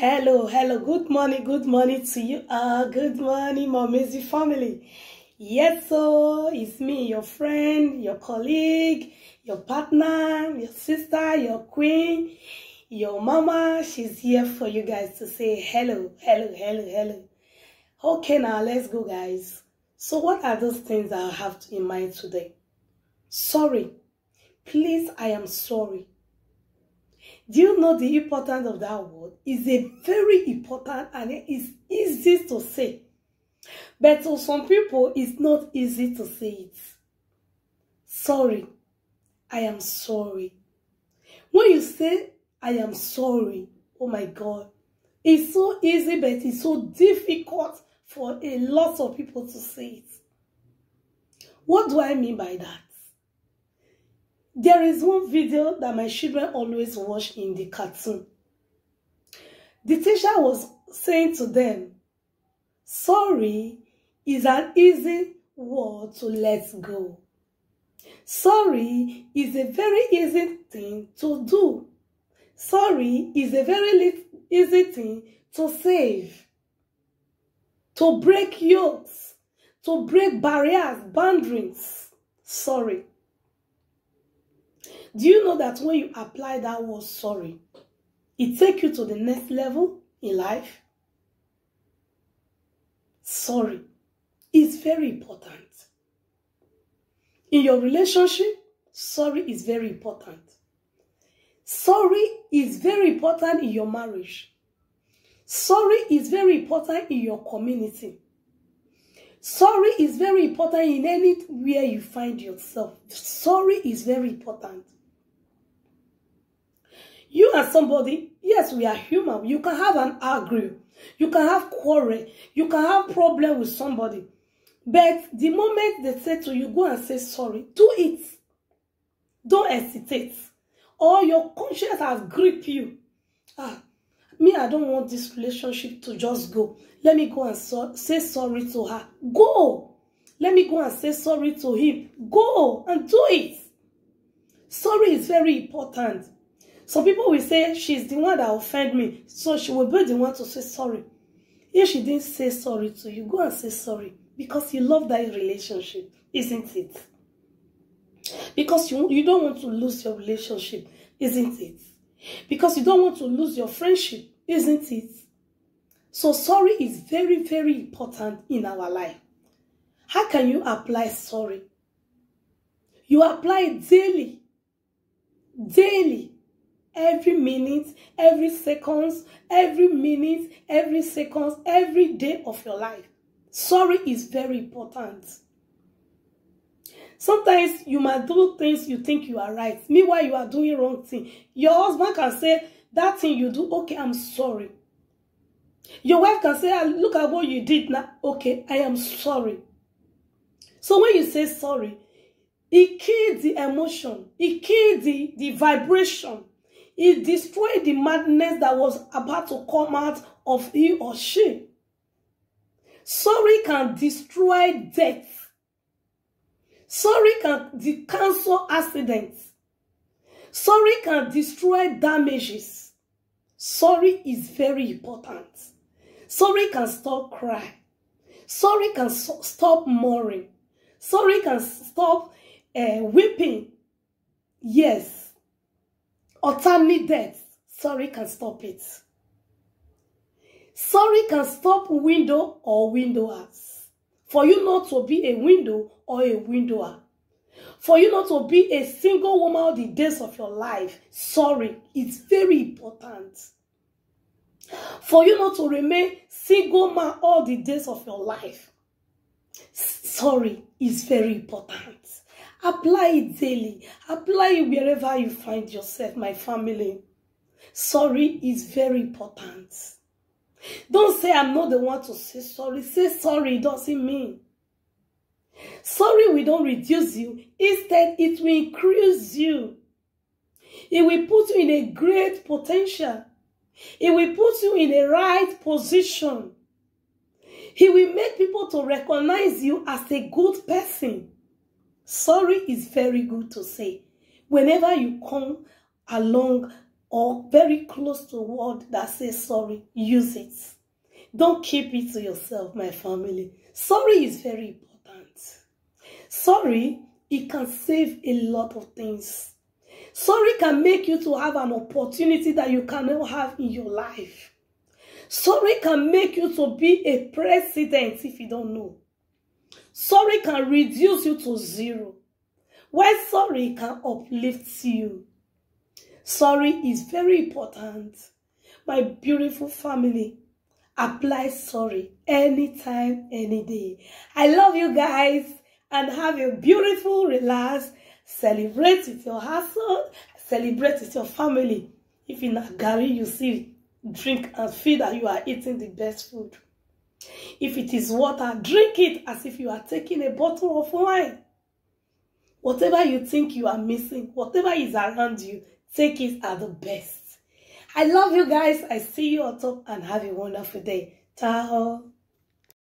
Hello, good morning to you. Good morning, Mommy's family. Yes, so it's me, your friend, your colleague, your partner, your sister, your queen, your mama. She's here for you guys to say hello. Okay, now let's go, guys. So what are those things that I have in mind today? Sorry. Please, I am sorry. Do you know the importance of that word? It's a very important and it is easy to say. But to some people, it's not easy to say it. Sorry. I am sorry. When you say, I am sorry, oh my God, it's so easy, but it's so difficult for a lot of people to say it. What do I mean by that? There is one video that my children always watch in the cartoon. The teacher was saying to them, sorry is an easy word to let go. Sorry is a very easy thing to do. Sorry is a very easy thing to save, to break yokes, to break barriers, boundaries. Sorry. Do you know that when you apply that word sorry, it takes you to the next level in life? Sorry is very important. In your relationship, sorry is very important. Sorry is very important in your marriage. Sorry is very important in your community. Sorry is very important in anywhere you find yourself. Sorry is very important. You and somebody, yes, we are human. You can have an argument. You can have quarrel. You can have problem with somebody. But the moment they say to you, go and say sorry, do it. Don't hesitate. Or your conscience has gripped you. Me, I don't want this relationship to just go. Let me go and say sorry to her. Go. Let me go and say sorry to him. Go and do it. Sorry is very important. Some people will say she's the one that offended me, so she will be the one to say sorry. If she didn't say sorry to you, go and say sorry because you love that relationship, isn't it? Because you don't want to lose your relationship, isn't it? Because you don't want to lose your friendship, isn't it? So sorry is very, very important in our life. How can you apply sorry? You apply it daily. Daily. Every minute, every seconds, every minute, every seconds, every day of your life. Sorry is very important. Sometimes you might do things you think you are right. Meanwhile, you are doing wrong thing. Your husband can say, that thing you do, okay, I'm sorry. Your wife can say, look at what you did now. Okay, I am sorry. So when you say sorry, it kills the emotion. It kills the vibration. It destroyed the madness that was about to come out of he or she. Sorry can destroy death. Sorry can cancel accidents. Sorry can destroy damages. Sorry is very important. Sorry can stop crying. Sorry can stop mourning. Sorry can stop weeping. Yes. Untimely death, sorry can stop it. Sorry can stop window or windowers. For you not to be a window or a windower. For you not to be a single woman all the days of your life. Sorry, it's very important. For you not to remain single man all the days of your life. Sorry is very important. Apply it daily. Apply it wherever you find yourself, my family. Sorry is very important. Don't say I'm not the one to say sorry. Say sorry, it doesn't mean. Sorry will don't reduce you. Instead, it will increase you. It will put you in a great potential. It will put you in the right position. It will make people to recognize you as a good person. Sorry is very good to say. Whenever you come along or very close to a word that says sorry, use it. Don't keep it to yourself, my family. Sorry is very important. Sorry, it can save a lot of things. Sorry can make you to have an opportunity that you cannot have in your life. Sorry can make you to be a president if you don't know. Sorry can reduce you to zero. While sorry can uplift you. Sorry is very important. My beautiful family, apply sorry anytime, any day. I love you guys and have a beautiful, relaxed, celebrate with your household, celebrate with your family. If in a garri you see, drink and feel that you are eating the best food. If it is water, drink it as if you are taking a bottle of wine. Whatever you think you are missing, whatever is around you, take it as the best. I love you guys. I see you on top and have a wonderful day. Ciao.